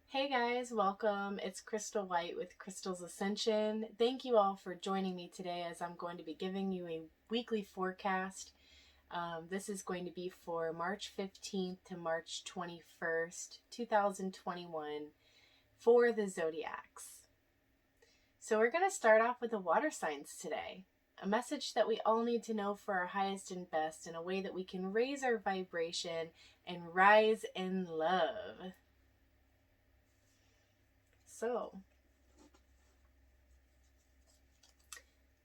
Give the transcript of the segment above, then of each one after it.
Hey guys, welcome. It's Crystal White with Crystal's Ascension. Thank you all for joining me today as I'm going to be giving you a weekly forecast. This is going to be for March 15th to March 21st, 2021 for the Zodiacs. So we're going to start off with the water signs today. A message that we all need to know for our highest and best in a way that we can raise our vibration and rise in love. So,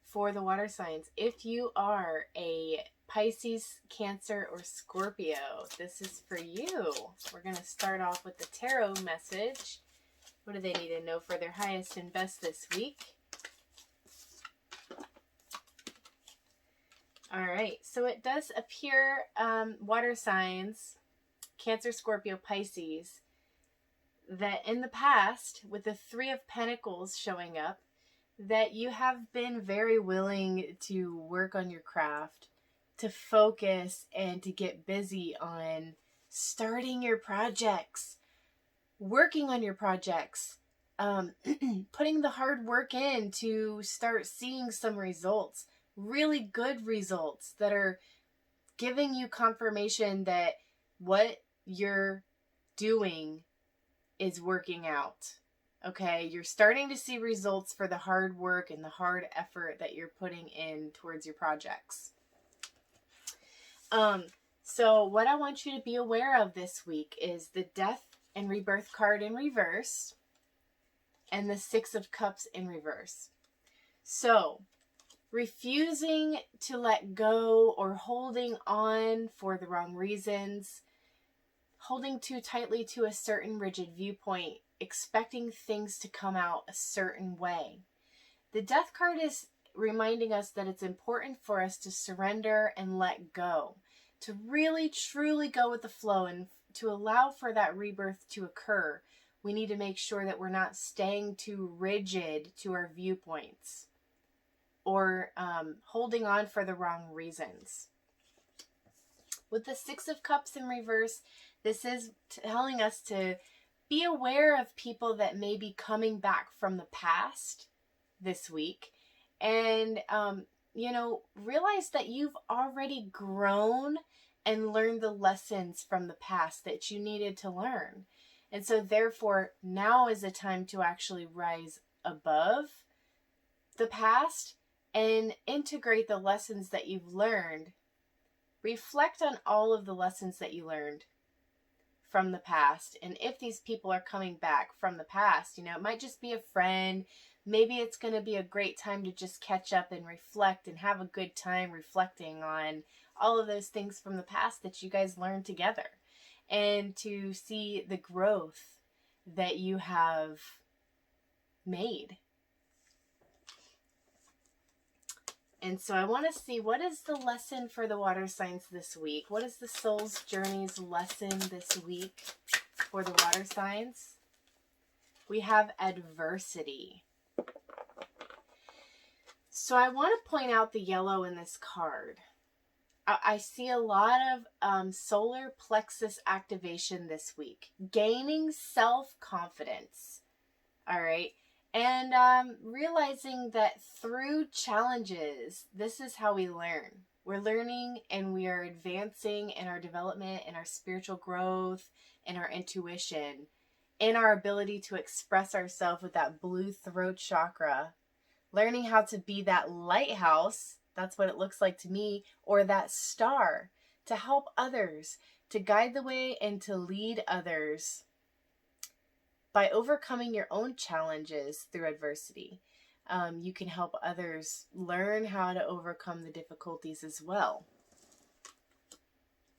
for the water signs, if you are a Pisces, Cancer, or Scorpio, this is for you. We're going to start off with the tarot message. What do they need to know for their highest and best this week? All right, so it does appear, water signs, Cancer, Scorpio, Pisces, that in the past, with the Three of Pentacles showing up, that you have been very willing to work on your craft, to focus and to get busy on starting your projects, working on your projects, putting the hard work in to start seeing some results, really good results that are giving you confirmation that what you're doing is working out. Okay, you're starting to see results for the hard work and the hard effort that you're putting in towards your projects. So what I want you to be aware of this week is the Death and Rebirth card in reverse and the Six of Cups in reverse. So refusing to let go or holding on for the wrong reasons, holding too tightly to a certain rigid viewpoint, expecting things to come out a certain way. The Death card is reminding us that it's important for us to surrender and let go, to really truly go with the flow, and to allow for that rebirth to occur. We need to make sure that we're not staying too rigid to our viewpoints or holding on for the wrong reasons. With the Six of Cups in reverse, this is telling us to be aware of people that may be coming back from the past this week, and realize that you've already grown and learned the lessons from the past that you needed to learn. And so therefore, now is a time to actually rise above the past and integrate the lessons that you've learned. Reflect on all of the lessons that you learned from the past. And if these people are coming back from the past, it might just be a friend. Maybe it's going to be a great time to just catch up and reflect and have a good time reflecting on all of those things from the past that you guys learned together, and to see the growth that you have made. And so I want to see, what is the lesson for the water signs this week? What is the soul's journey's lesson this week for the water signs? We have adversity. So I want to point out the yellow in this card. I see a lot of solar plexus activation this week. Gaining self-confidence. All right. And realizing that through challenges, this is how we learn. We're learning and we are advancing in our development, in our spiritual growth, in our intuition, in our ability to express ourselves with that blue throat chakra. Learning how to be that lighthouse, that's what it looks like to me, or that star, to help others, to guide the way and to lead others by overcoming your own challenges through adversity. You can help others learn how to overcome the difficulties as well.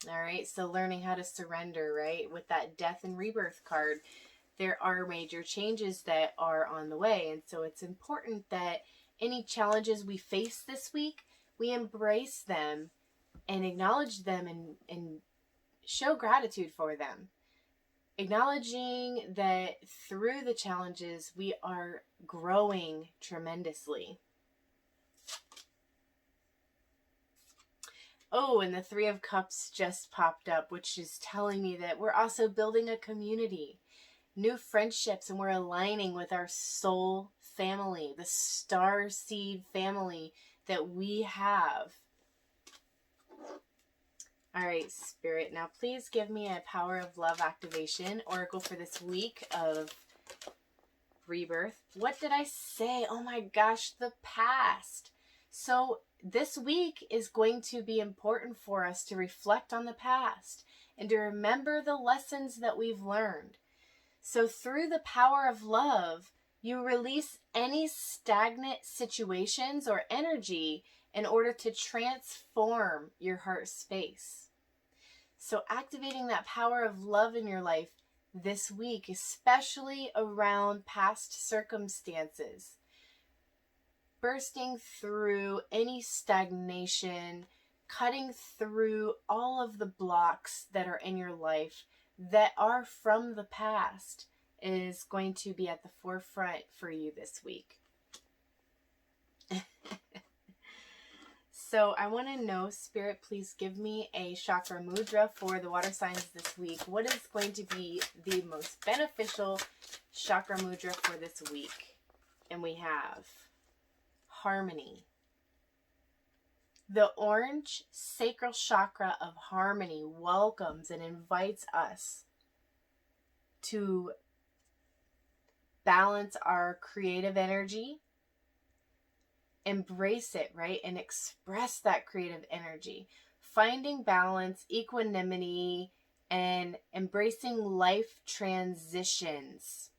All right, so learning how to surrender, right? With that Death and Rebirth card, there are major changes that are on the way. And so it's important that any challenges we face this week, we embrace them and acknowledge them and show gratitude for them. Acknowledging that through the challenges, we are growing tremendously. Oh, and the Three of Cups just popped up, which is telling me that we're also building a community. new friendships, and we're aligning with our soul family, the star seed family that we have. All right, Spirit, now please give me a Power of Love activation oracle for this week of rebirth. What did I say? Oh my gosh, the past. So this week is going to be important for us to reflect on the past and to remember the lessons that we've learned. So through the power of love, you release any stagnant situations or energy in order to transform your heart space. So activating that power of love in your life this week, especially around past circumstances, bursting through any stagnation, cutting through all of the blocks that are in your life that are from the past, is going to be at the forefront for you this week. So I want to know, Spirit, please give me a chakra mudra for the water signs this week. What is going to be the most beneficial chakra mudra for this week? And we have harmony. The orange sacral chakra of harmony welcomes and invites us to balance our creative energy, embrace it, right? And express that creative energy. Finding balance, equanimity, and embracing life transitions.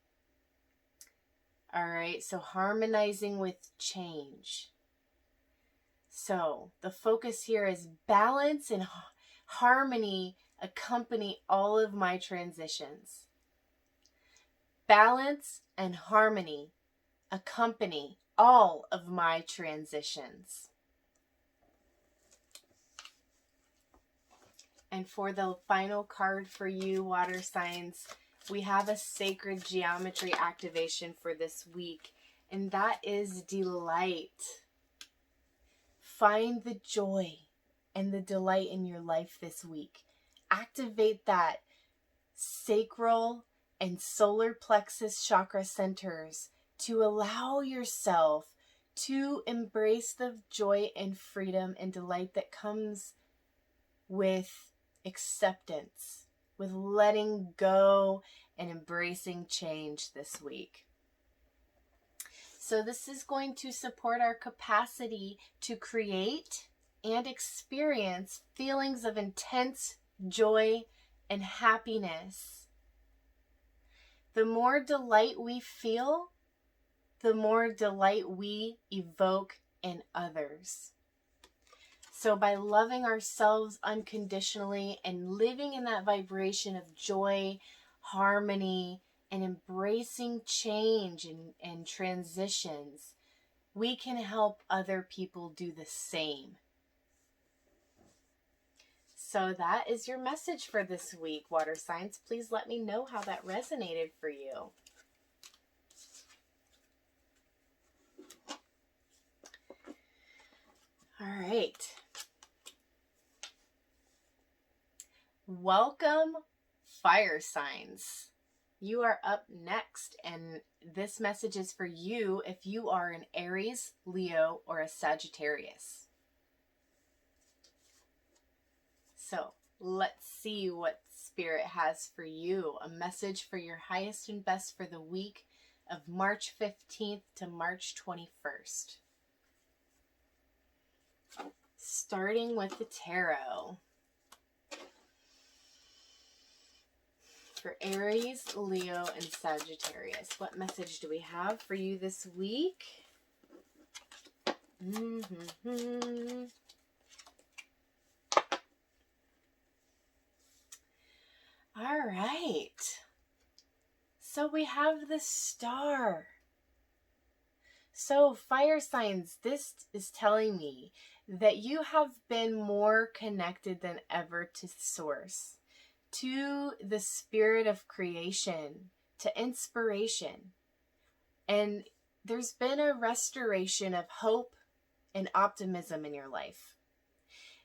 All right, so harmonizing with change. So the focus here is balance and harmony accompany all of my transitions. Balance and harmony accompany all of my transitions. And for the final card for you, water signs, we have a sacred geometry activation for this week, and that is delight. Find the joy and the delight in your life this week. Activate that sacral and solar plexus chakra centers to allow yourself to embrace the joy and freedom and delight that comes with acceptance, with letting go and embracing change this week. So this is going to support our capacity to create and experience feelings of intense joy and happiness. The more delight we feel, the more delight we evoke in others. So by loving ourselves unconditionally and living in that vibration of joy, harmony, and embracing change and transitions, we can help other people do the same. So that is your message for this week, water signs. Please let me know how that resonated for you. All right. Welcome, fire signs. You are up next, and this message is for you if you are an Aries, Leo, or a Sagittarius. So let's see what Spirit has for you. A message for your highest and best for the week of March 15th to March 21st. Starting with the tarot. For Aries, Leo, and Sagittarius, what message do we have for you this week? All right. So we have the Star. So fire signs, this is telling me that you have been more connected than ever to Source, to the spirit of creation, to inspiration. And there's been a restoration of hope and optimism in your life.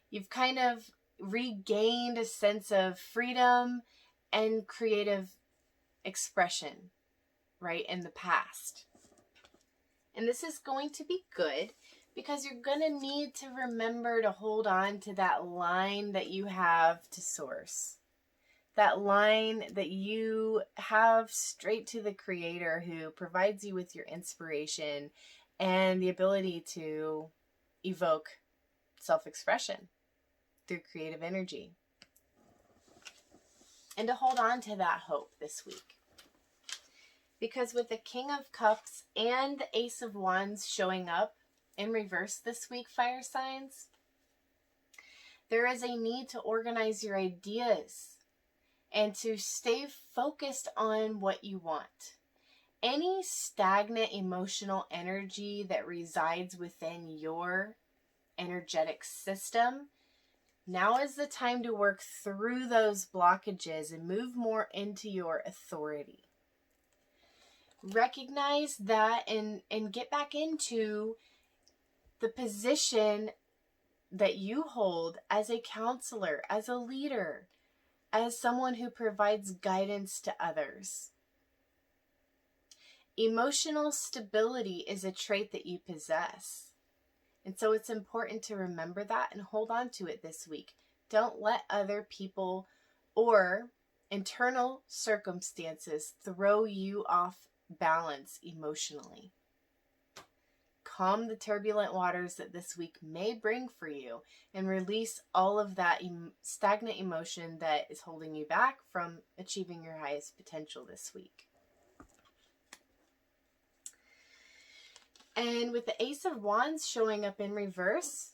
You've kind of regained a sense of freedom and creative expression, right, in the past. And this is going to be good because you're going to need to remember to hold on to that line that you have to source. That line that you have straight to the Creator who provides you with your inspiration and the ability to evoke self-expression through creative energy. And to hold on to that hope this week. Because with the King of Cups and the Ace of Wands showing up in reverse this week, fire signs, there is a need to organize your ideas and to stay focused on what you want. Any stagnant emotional energy that resides within your energetic system, now is the time to work through those blockages and move more into your authority. Recognize that and get back into the position that you hold as a counselor, as a leader, as someone who provides guidance to others. Emotional stability is a trait that you possess. And so it's important to remember that and hold on to it this week. Don't let other people or internal circumstances throw you off balance emotionally. Calm the turbulent waters that this week may bring for you and release all of that stagnant emotion that is holding you back from achieving your highest potential this week. And with the Ace of Wands showing up in reverse,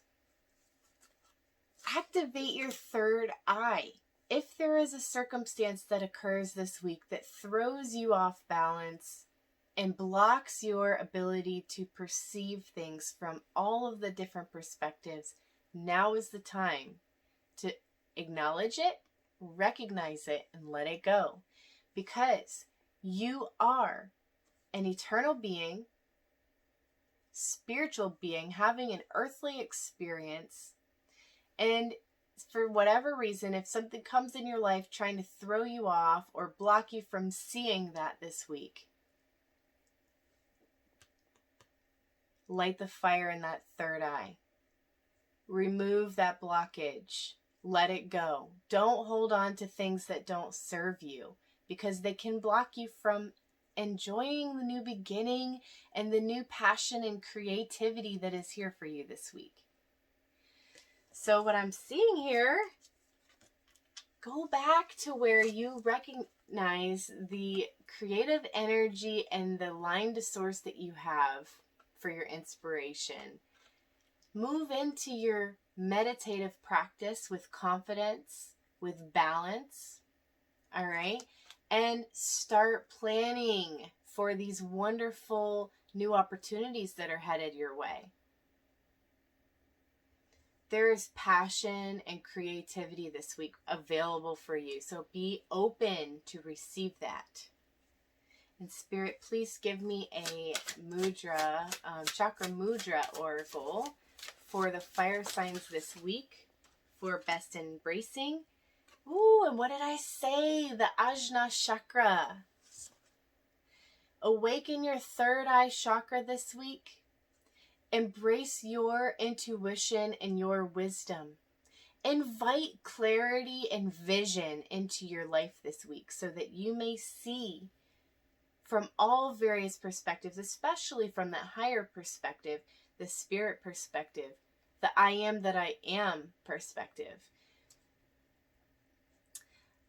activate your third eye. If there is a circumstance that occurs this week that throws you off balance and blocks your ability to perceive things from all of the different perspectives, now is the time to acknowledge it, recognize it, and let it go. Because you are an eternal being, spiritual being, having an earthly experience, and for whatever reason, if something comes in your life trying to throw you off or block you from seeing that this week, light the fire in that third eye. Remove that blockage. Let it go. Don't hold on to things that don't serve you because they can block you from enjoying the new beginning and the new passion and creativity that is here for you this week. So what I'm seeing here, go back to where you recognize the creative energy and the line to source that you have for your inspiration. Move into your meditative practice with confidence, with balance, all right? And start planning for these wonderful new opportunities that are headed your way. There is passion and creativity this week available for you, so be open to receive that. And Spirit, please give me a mudra, chakra mudra oracle for the fire signs this week for best embracing. Ooh, and what did I say? The Ajna chakra. Awaken your third eye chakra this week. Embrace your intuition and your wisdom. Invite clarity and vision into your life this week so that you may see from all various perspectives, especially from that higher perspective, the spirit perspective, the I am that I am perspective.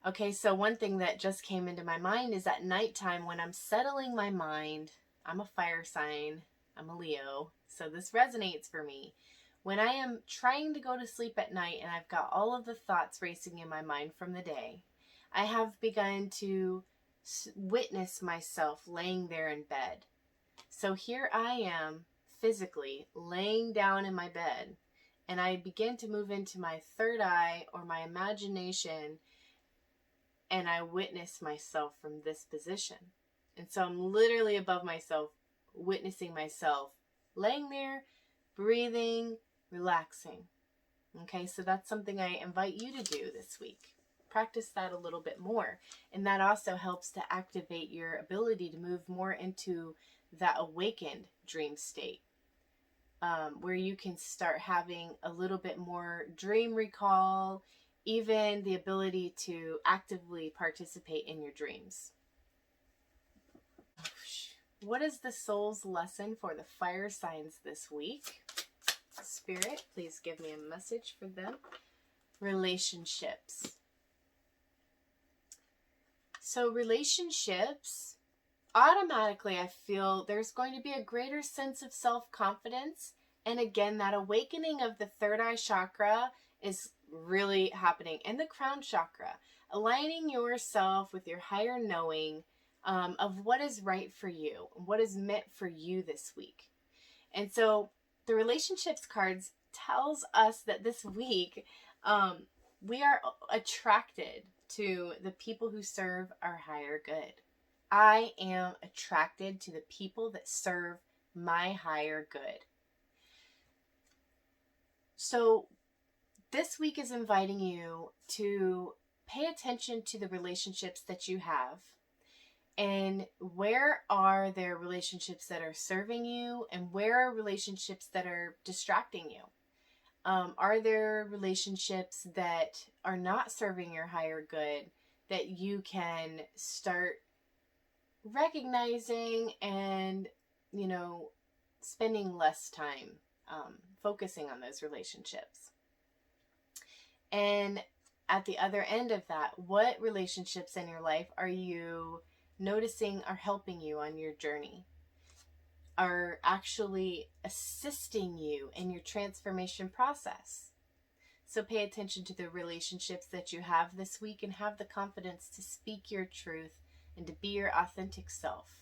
Okay, so one thing that just came into my mind is at nighttime when I'm settling my mind, I'm a fire sign, I'm a Leo, so this resonates for me. When I am trying to go to sleep at night and I've got all of the thoughts racing in my mind from the day, I have begun to witness myself laying there in bed. So here I am physically laying down in my bed, and I begin to move into my third eye or my imagination, and I witness myself from this position. And so I'm literally above myself, witnessing myself laying there, breathing, relaxing. Okay, so that's something I invite you to do this week. Practice that a little bit more. And that also helps to activate your ability to move more into that awakened dream state, where you can start having a little bit more dream recall, even the ability to actively participate in your dreams. What is the soul's lesson for the fire signs this week? Spirit, please give me a message for them. Relationships. So relationships, automatically I feel there's going to be a greater sense of self-confidence. And again, that awakening of the third eye chakra is really happening. And the crown chakra, aligning yourself with your higher knowing of what is right for you, what is meant for you this week. And so the relationships cards tells us that this week we are attracted to the people who serve our higher good. I am attracted to the people that serve my higher good. So this week is inviting you to pay attention to the relationships that you have, and where are there relationships that are serving you, and where are relationships that are distracting you? Are there relationships that are not serving your higher good that you can start recognizing and, spending less time focusing on those relationships? And at the other end of that, what relationships in your life are you noticing are helping you on your journey, are actually assisting you in your transformation process? So pay attention to the relationships that you have this week and have the confidence to speak your truth and to be your authentic self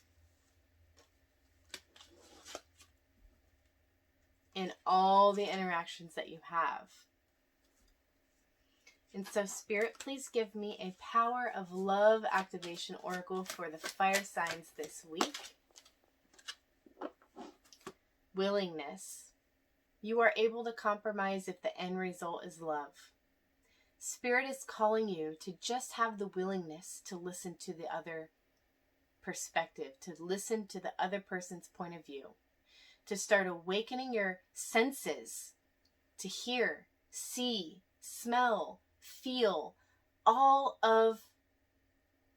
in all the interactions that you have. And so, Spirit, please give me a Power of Love activation oracle for the fire signs this week. Willingness. You are able to compromise if the end result is love. Spirit is calling you to just have the willingness to listen to the other perspective, to listen to the other person's point of view, to start awakening your senses, to hear, see, smell, feel all of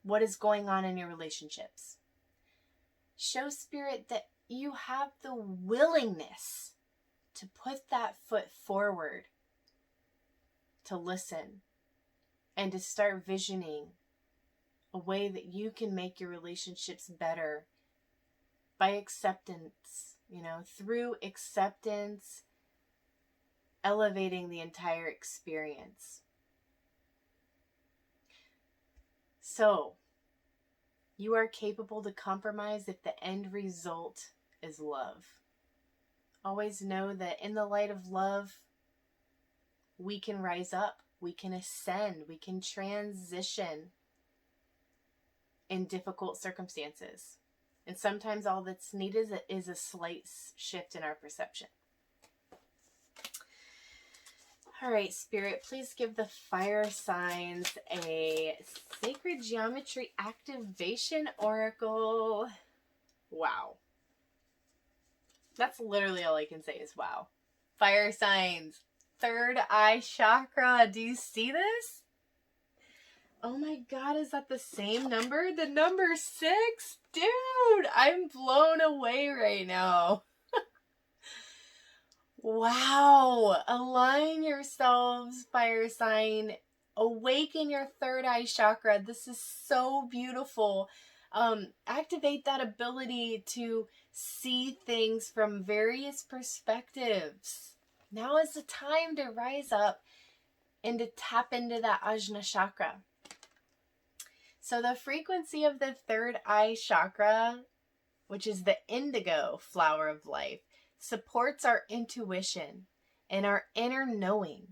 what is going on in your relationships. Show Spirit that you have the willingness to put that foot forward, to listen, and to start visioning a way that you can make your relationships better by acceptance, through acceptance, elevating the entire experience. So, you are capable to compromise if the end result is love. Always know that in the light of love, we can rise up, we can ascend, we can transition in difficult circumstances. And sometimes all that's needed is a slight shift in our perception. All right, Spirit, please give the fire signs a sacred geometry activation oracle. Wow. That's literally all I can say is wow. Fire signs, third eye chakra. Do you see this? Oh my God, is that the same number? The number 6? Dude, I'm blown away right now. Wow. Align yourselves, fire sign. Awaken your third eye chakra. This is so beautiful. Activate that ability to see things from various perspectives. Now is the time to rise up and to tap into that Ajna chakra. So the frequency of the third eye chakra, which is the indigo flower of life, supports our intuition and our inner knowing,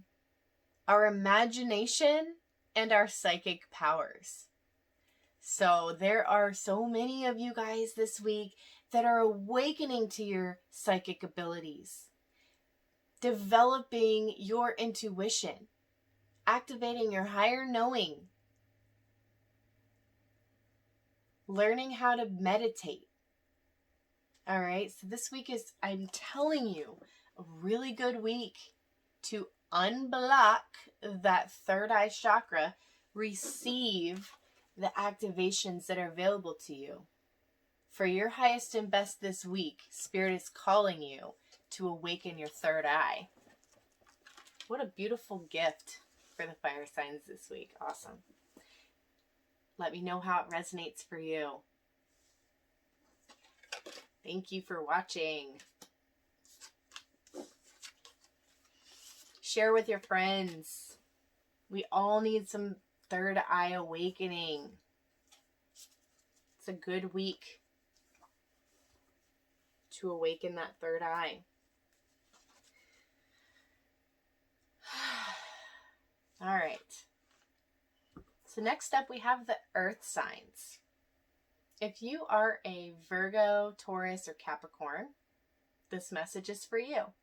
our imagination, and our psychic powers. So there are so many of you guys this week that are awakening to your psychic abilities, developing your intuition, activating your higher knowing learning how to meditate. All right, so this week is, I'm telling you, a really good week to unblock that third eye chakra, receive the activations that are available to you. For your highest and best this week, Spirit is calling you to awaken your third eye. What a beautiful gift for the fire signs this week. Awesome. Let me know how it resonates for you. Thank you for watching. Share with your friends. We all need some third eye awakening. It's a good week to awaken that third eye. All right. So next up we have the earth signs. If you are a Virgo, Taurus, or Capricorn, this message is for you.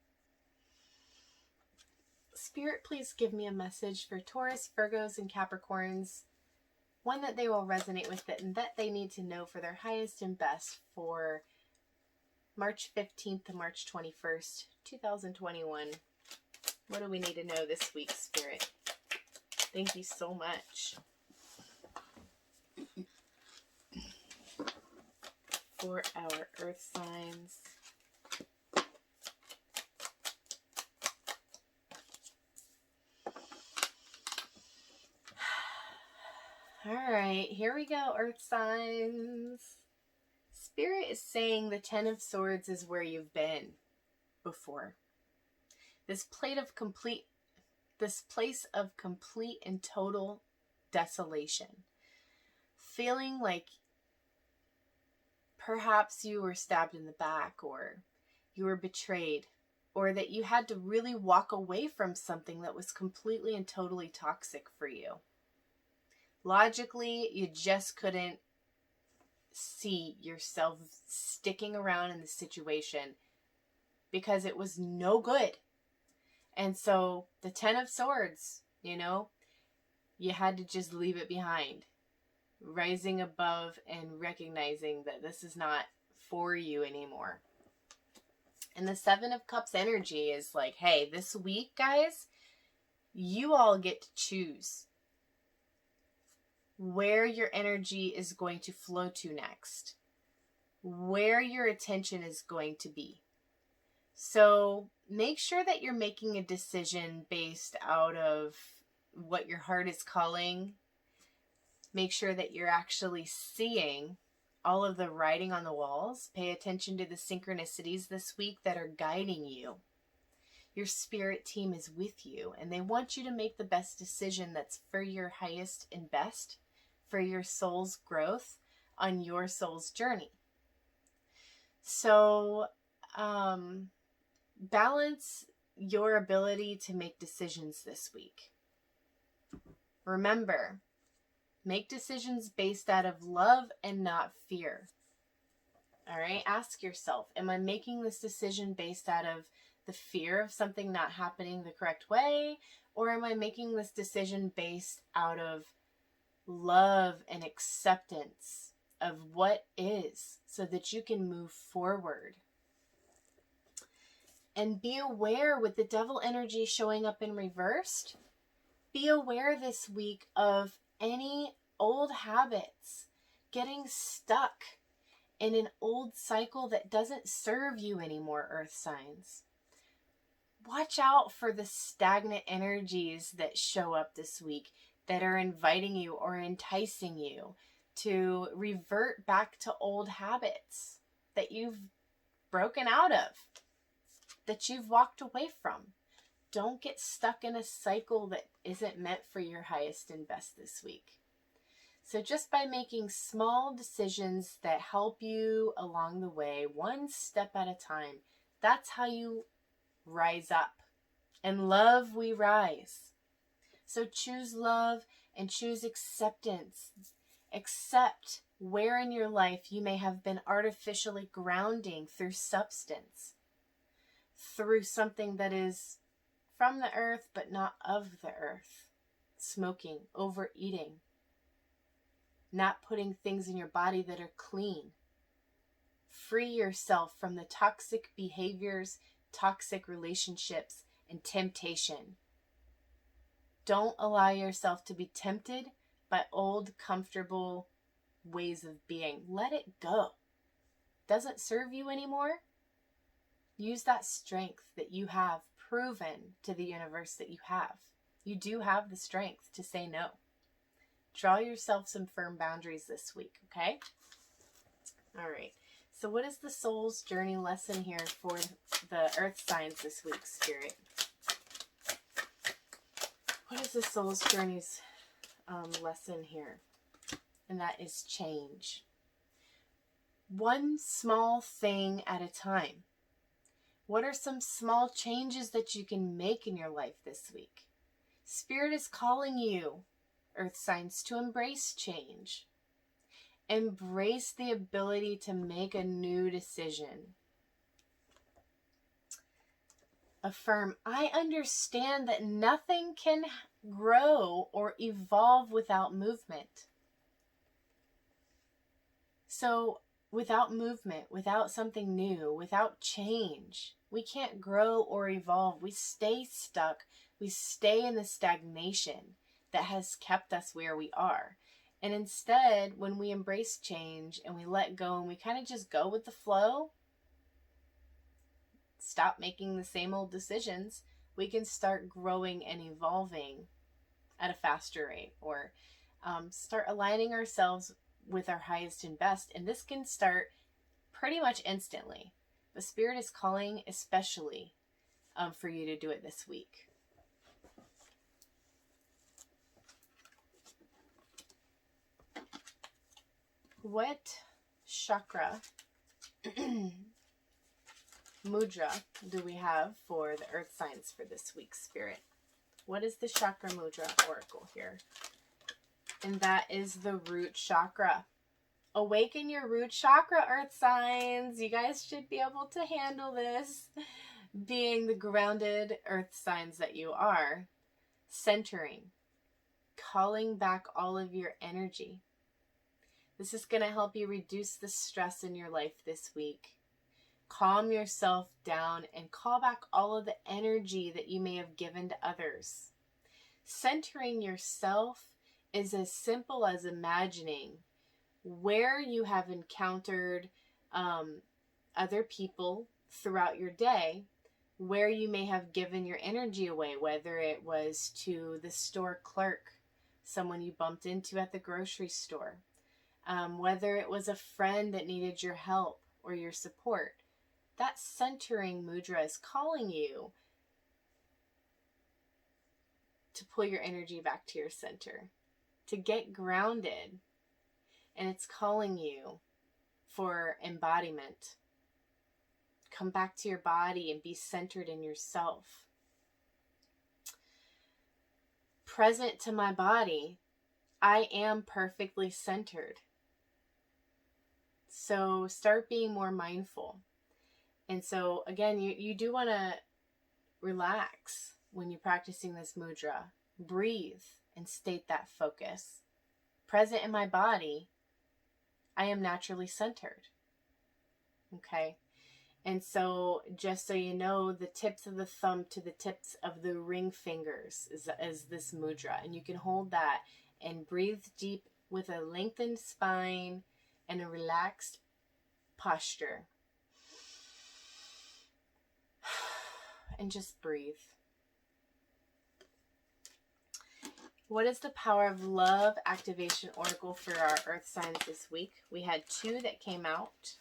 Spirit, please give me a message for Taurus, Virgos, and Capricorns. One that they will resonate with it and that they need to know for their highest and best for March 15th to March 21st, 2021. What do we need to know this week, Spirit? Thank you so much for our earth signs. All right, here we go, earth signs. Spirit is saying the Ten of Swords is where you've been before. This place of complete and total desolation. Feeling like perhaps you were stabbed in the back, or you were betrayed, or that you had to really walk away from something that was completely and totally toxic for you. Logically, you just couldn't see yourself sticking around in the situation because it was no good. And so the Ten of Swords, you had to just leave it behind. Rising above and recognizing that this is not for you anymore. And the Seven of Cups energy is like, hey, this week, guys, you all get to choose where your energy is going to flow to next, where your attention is going to be. So make sure that you're making a decision based out of what your heart is calling. Make sure that you're actually seeing all of the writing on the walls. Pay attention to the synchronicities this week that are guiding you. Your spirit team is with you, and they want you to make the best decision that's for your highest and best, for your soul's growth on your soul's journey. So, balance your ability to make decisions this week. Remember, make decisions based out of love and not fear. All right? Ask yourself, am I making this decision based out of the fear of something not happening the correct way? Or am I making this decision based out of love and acceptance of what is so that you can move forward? And be aware with the devil energy showing up in reversed. Be aware this week of any old habits, getting stuck in an old cycle that doesn't serve you anymore, earth signs. Watch out for the stagnant energies that show up this week that are inviting you or enticing you to revert back to old habits that you've broken out of, that you've walked away from. Don't get stuck in a cycle that isn't meant for your highest and best this week. So just by making small decisions that help you along the way, one step at a time, that's how you rise up. In love, we rise. So choose love and choose acceptance. Accept where in your life you may have been artificially grounding through substance, through something that is from the earth but not of the earth. Smoking, overeating. not putting things in your body that are clean. Free yourself from the toxic behaviors, toxic relationships, and temptation. Don't allow yourself to be tempted by old, comfortable ways of being. Let it go. Doesn't serve you anymore? Use that strength that you have proven to the universe that you have. You do have the strength to say no. Draw yourself some firm boundaries this week, okay? All right. So what is the soul's journey lesson here for the earth signs this week, Spirit? What is the soul's journey's lesson here? And that is change. One small thing at a time. What are some small changes that you can make in your life this week? Spirit is calling you, earth signs, to embrace change. Embrace the ability to make a new decision. Affirm, I understand that nothing can grow or evolve without movement. So without movement, without something new, without change, we can't grow or evolve. We stay stuck. We stay in the stagnation that has kept us where we are. And instead, when we embrace change and we let go and we kind of just go with the flow, stop making the same old decisions, we can start growing and evolving at a faster rate, or start aligning ourselves with our highest and best. And this can start pretty much instantly. The Spirit is calling especially for you to do it this week. What chakra mudra do we have for the earth signs for this week, Spirit? What is the chakra mudra oracle here? And that is the root chakra. Awaken your root chakra, earth signs. You guys should be able to handle this. Being the grounded earth signs that you are. Centering. Calling back all of your energy. This is going to help you reduce the stress in your life this week. Calm yourself down and call back all of the energy that you may have given to others. Centering yourself is as simple as imagining where you have encountered other people throughout your day, where you may have given your energy away, whether it was to the store clerk, someone you bumped into at the grocery store, whether it was a friend that needed your help or your support. That centering mudra is calling you to pull your energy back to your center, to get grounded, and it's calling you for embodiment. Come back to your body and be centered in yourself. Present to my body, I am perfectly centered. So start being more mindful. And so again, you do want to relax when you're practicing this mudra. Breathe and state that focus. Present in my body, I am naturally centered. Okay? And so just so you know, the tips of the thumb to the tips of the ring fingers is this mudra. And you can hold that and breathe deep with a lengthened spine and a relaxed posture. And just breathe. What is the power of love activation oracle for our earth signs this week? We had 2 that came out,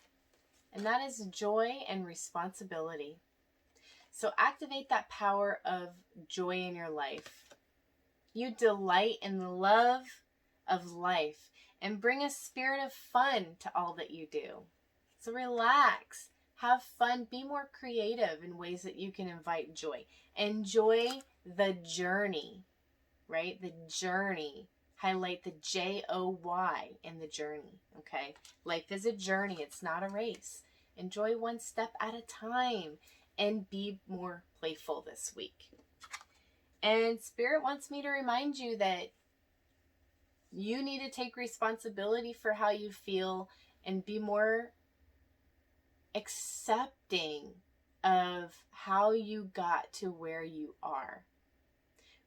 and that is joy and responsibility. So activate that power of joy in your life. You delight in the love of life and bring a spirit of fun to all that you do. So relax, have fun, be more creative in ways that you can invite joy. Enjoy the journey, right? The journey. Highlight the J-O-Y in the journey, okay? Life is a journey. It's not a race. Enjoy one step at a time and be more playful this week. And Spirit wants me to remind you that You need to take responsibility for how you feel and be more accepting of how you got to where you are.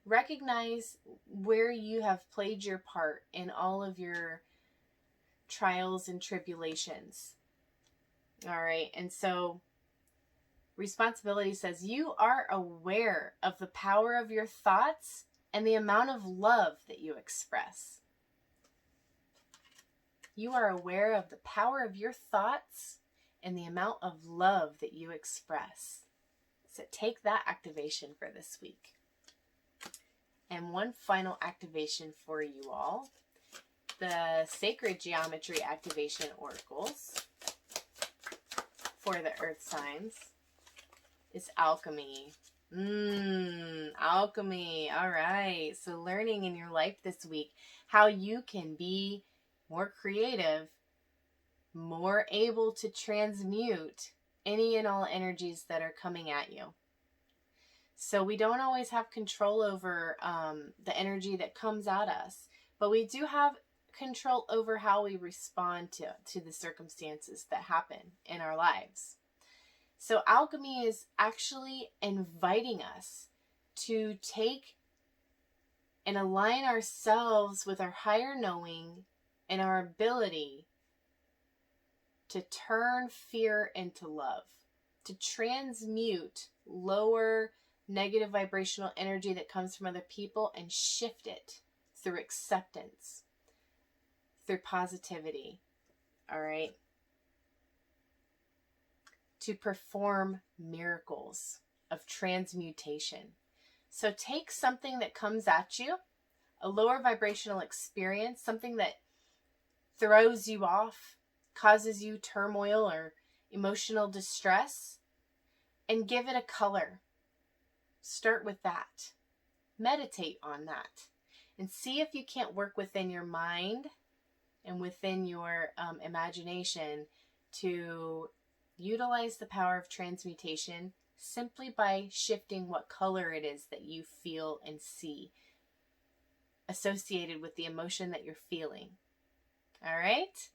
Recognize where you have played your part in all of your trials and tribulations. All right. And so responsibility says you are aware of the power of your thoughts and the amount of love that you express. You are aware of the power of your thoughts and the amount of love that you express. So take that activation for this week. And one final activation for you all. The Sacred Geometry Activation Oracles for the Earth signs is Alchemy. Alchemy. All right. So learning in your life this week how you can be more creative, more able to transmute any and all energies that are coming at you. So we don't always have control over the energy that comes at us, but we do have control over how we respond to the circumstances that happen in our lives. So alchemy is actually inviting us to take and align ourselves with our higher knowing and our ability to turn fear into love, to transmute lower negative vibrational energy that comes from other people and shift it through acceptance, through positivity. All right. To perform miracles of transmutation. So take something that comes at you, a lower vibrational experience, something that throws you off, causes you turmoil or emotional distress, and give it a color. Start with that. Meditate on that. And see if you can't work within your mind and within your imagination to utilize the power of transmutation simply by shifting what color it is that you feel and see associated with the emotion that you're feeling. All right?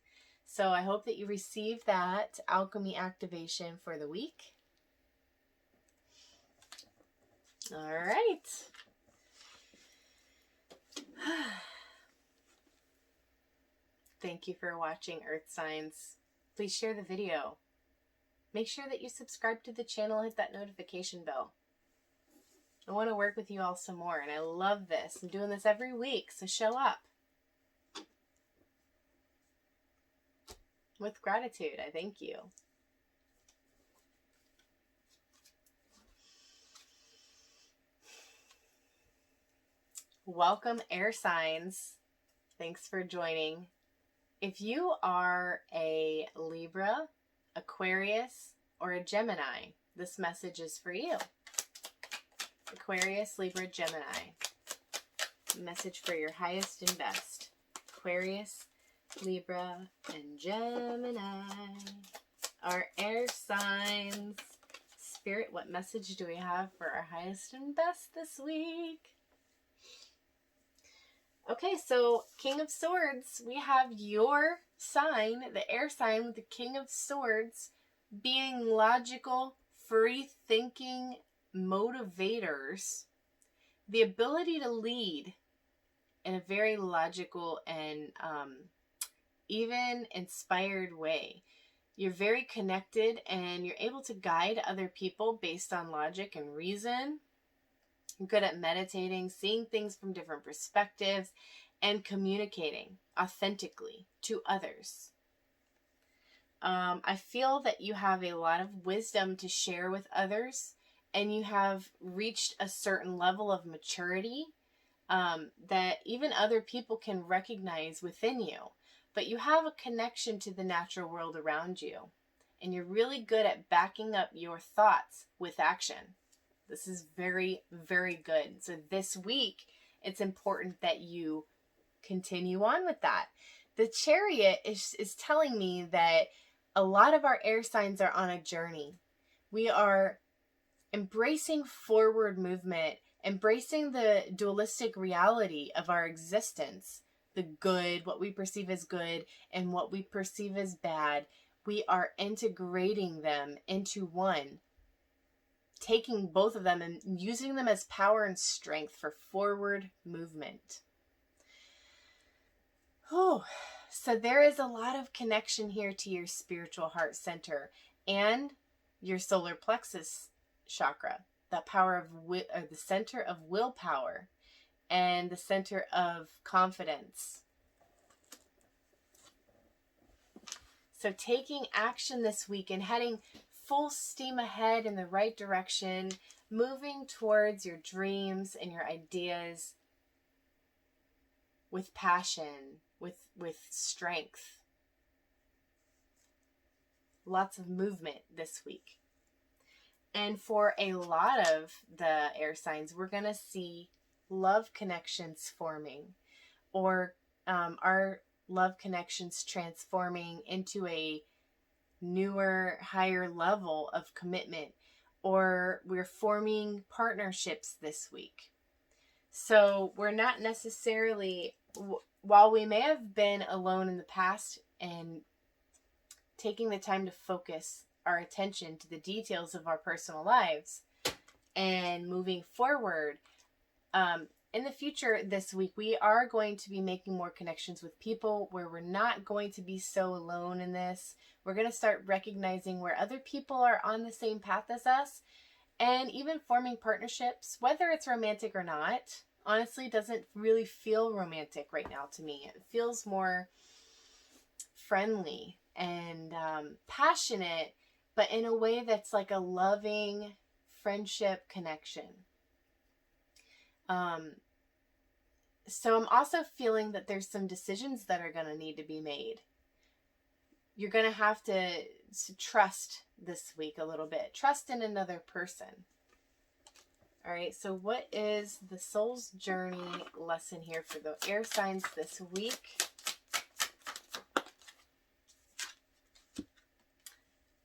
So I hope that you receive that alchemy activation for the week. All right. Thank you for watching, Earth Signs. Please share the video. Make sure that you subscribe to the channel, hit that notification bell. I want to work with you all some more, and I love this. I'm doing this every week, so show up. With gratitude, I thank you. Welcome, air signs. Thanks for joining. If you are a Libra, Aquarius, or a Gemini, this message is for you. Aquarius, Libra, Gemini. Message for your highest and best. Aquarius, Libra, and Gemini. Our air signs. Spirit, what message do we have for our highest and best this week? Okay, so King of Swords, we have your sign, the air sign with the King of Swords, being logical, free-thinking motivators, the ability to lead in a very logical and even inspired way. You're very connected and you're able to guide other people based on logic and reason. You're good at meditating, seeing things from different perspectives, and communicating authentically to others. I feel that you have a lot of wisdom to share with others, and you have reached a certain level of maturity that even other people can recognize within you. But you have a connection to the natural world around you, and you're really good at backing up your thoughts with action. This is very, very good. So this week, it's important that you continue on with that. The Chariot is telling me that a lot of our air signs are on a journey. We are embracing forward movement, embracing the dualistic reality of our existence, the good, what we perceive as good, and what we perceive as bad. We are integrating them into one, taking both of them and using them as power and strength for forward movement. Oh, so there is a lot of connection here to your spiritual heart center and your solar plexus chakra, that power of the center of willpower and the center of confidence. So taking action this week and heading full steam ahead in the right direction, moving towards your dreams and your ideas with passion, with strength. Lots of movement this week. And for a lot of the air signs, we're going to see love connections forming, or our love connections transforming into a newer, higher level of commitment, or we're forming partnerships this week. So we're not necessarily, while we may have been alone in the past and taking the time to focus our attention to the details of our personal lives and moving forward, in the future this week, we are going to be making more connections with people where we're not going to be so alone in this. We're going to start recognizing where other people are on the same path as us, and even forming partnerships, whether it's romantic or not. Honestly, doesn't really feel romantic right now to me. It feels more friendly and passionate, but in a way that's like a loving friendship connection. So I'm also feeling that there's some decisions that are going to need to be made. You're going to have to trust this week a little bit. Trust in another person. All right, so what is the soul's journey lesson here for the air signs this week?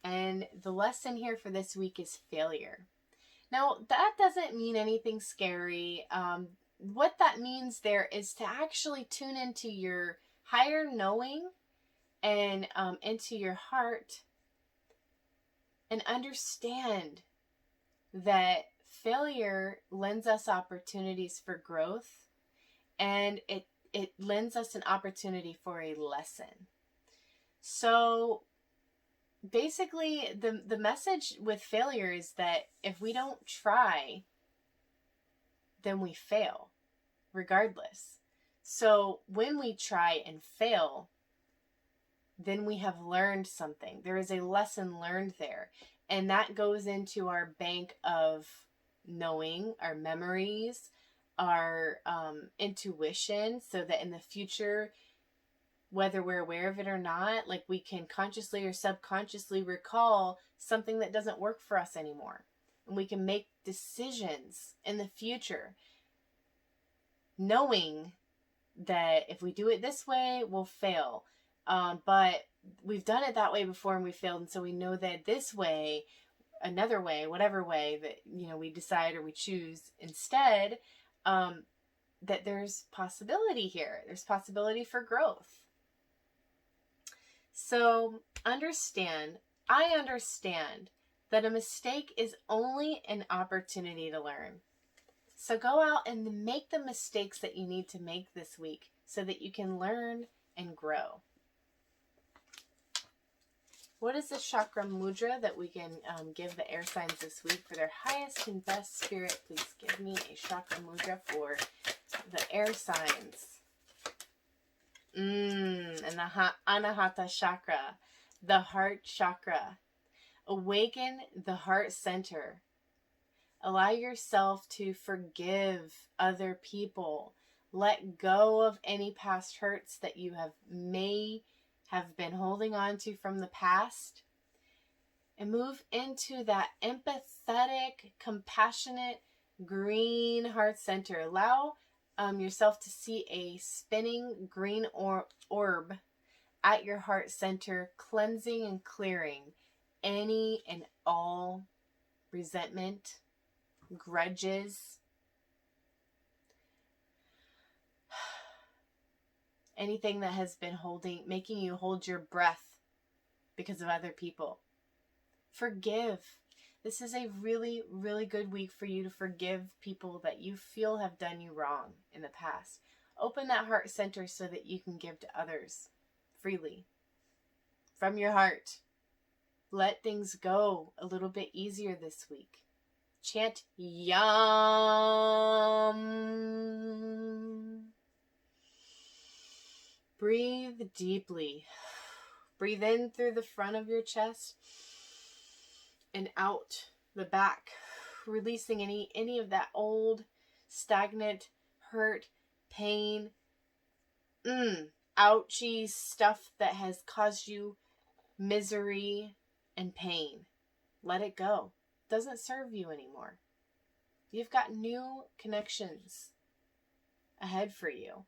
And the lesson here for this week is failure. Now, that doesn't mean anything scary. What that means there is to actually tune into your higher knowing and into your heart and understand that failure lends us opportunities for growth, and it lends us an opportunity for a lesson. So basically, the message with failure is that if we don't try, then we fail, regardless. So when we try and fail, then we have learned something. There is a lesson learned there. And that goes into our bank of knowing, our memories, our intuition, so that in the future, whether we're aware of it or not, like we can consciously or subconsciously recall something that doesn't work for us anymore. And we can make decisions in the future knowing that if we do it this way, we'll fail. But we've done it that way before and we failed. And so we know that this way, another way, whatever way that, we decide or we choose instead, that there's possibility here. There's possibility for growth. So I understand that a mistake is only an opportunity to learn. So go out and make the mistakes that you need to make this week so that you can learn and grow. What is the chakra mudra that we can give the air signs this week for their highest and best spirit? Please give me a chakra mudra for the air signs. And the Anahata chakra, the heart chakra. Awaken the heart center. Allow yourself to forgive other people. Let go of any past hurts that you may have been holding on to from the past. And move into that empathetic, compassionate, green heart center. Allow yourself to see a spinning green orb at your heart center, cleansing and clearing any and all resentment, grudges, anything that has been making you hold your breath because of other people. Forgive. This is a really, really good week for you to forgive people that you feel have done you wrong in the past. Open that heart center so that you can give to others freely from your heart. Let things go a little bit easier this week. Chant Yum. Breathe deeply. Breathe in through the front of your chest and out the back, releasing any of that old, stagnant, hurt, pain, ouchy stuff that has caused you misery and pain. Let it go. It doesn't serve you anymore. You've got new connections ahead for you.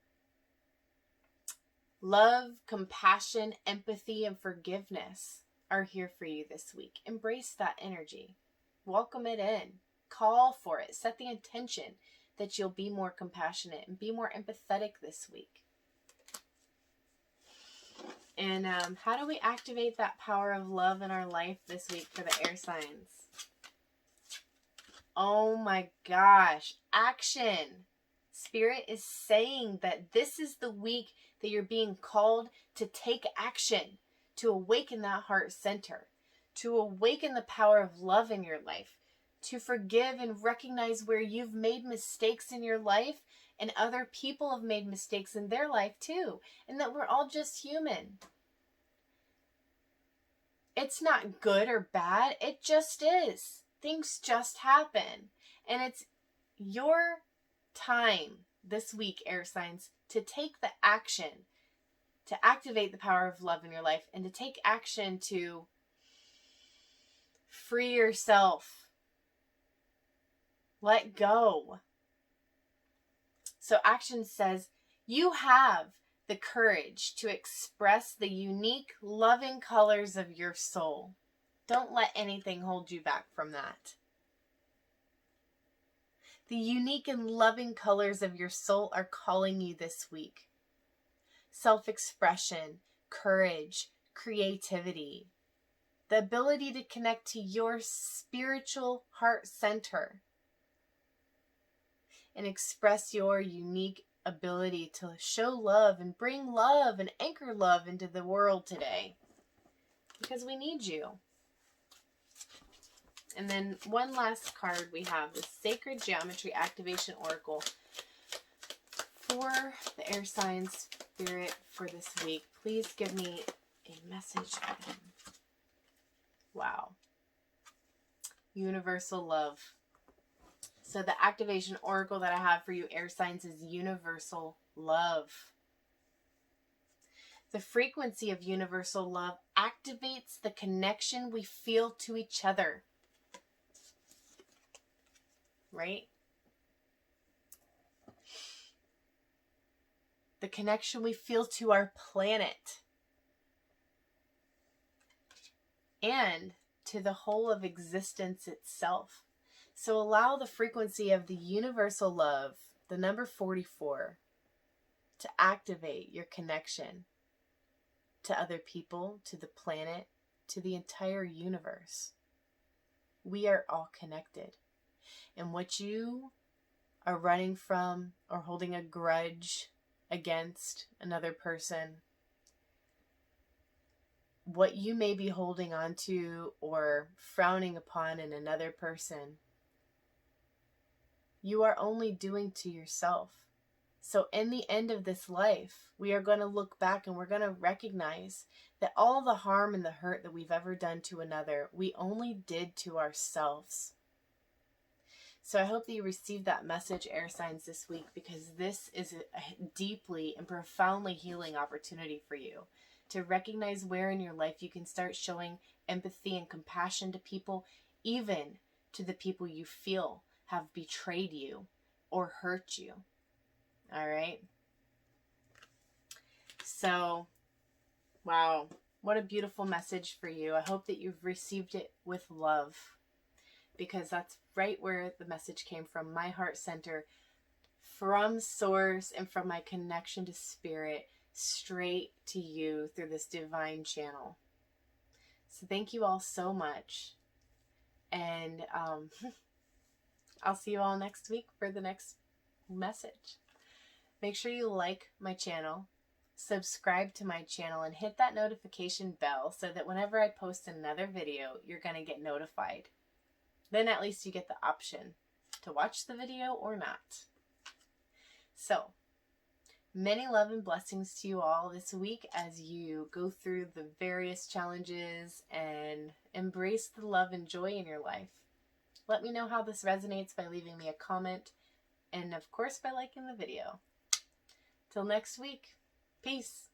Love, compassion, empathy, and forgiveness are here for you this week. Embrace that energy. Welcome it in. Call for it. Set the intention that you'll be more compassionate and be more empathetic this week. And how do we activate that power of love in our life this week for the air signs? Oh my gosh. Action. Spirit is saying that this is the week that you're being called to take action, to awaken that heart center, to awaken the power of love in your life, to forgive and recognize where you've made mistakes in your life and other people have made mistakes in their life too, and that we're all just human. It's not good or bad. It just is. Things just happen. And it's your time this week, air signs, to take the action, to activate the power of love in your life, and to take action to free yourself. Let go. So action says you have the courage to express the unique, loving colors of your soul. Don't let anything hold you back from that. The unique and loving colors of your soul are calling you this week. Self-expression, courage, creativity, the ability to connect to your spiritual heart center and express your unique ability to show love and bring love and anchor love into the world today, because we need you. And then one last card we have, the Sacred Geometry Activation Oracle for the air signs spirit for this week. Please give me a message. Wow. Universal love. So the activation oracle that I have for you, air signs, is universal love. The frequency of universal love activates the connection we feel to each other. Right? The connection we feel to our planet. And to the whole of existence itself. So allow the frequency of the universal love, the number 44, to activate your connection to other people, to the planet, to the entire universe. We are all connected. And what you are running from or holding a grudge against another person, what you may be holding on to or frowning upon in another person, you are only doing to yourself. So in the end of this life, we are going to look back and we're going to recognize that all the harm and the hurt that we've ever done to another, we only did to ourselves. So I hope that you received that message, air signs, this week, because this is a deeply and profoundly healing opportunity for you to recognize where in your life you can start showing empathy and compassion to people, even to the people you feel have betrayed you or hurt you. All right. So, wow, what a beautiful message for you. I hope that you've received it with love, because that's right where the message came from, my heart center, from source, and from my connection to spirit. straight to you through this divine channel. So thank you all so much. And I'll see you all next week for the next message. Make sure you like my channel, subscribe to my channel, and hit that notification bell so that whenever I post another video, you're going to get notified. Then at least you get the option to watch the video or not. So, many love and blessings to you all this week as you go through the various challenges and embrace the love and joy in your life. Let me know how this resonates by leaving me a comment and, of course, by liking the video. Till next week, peace.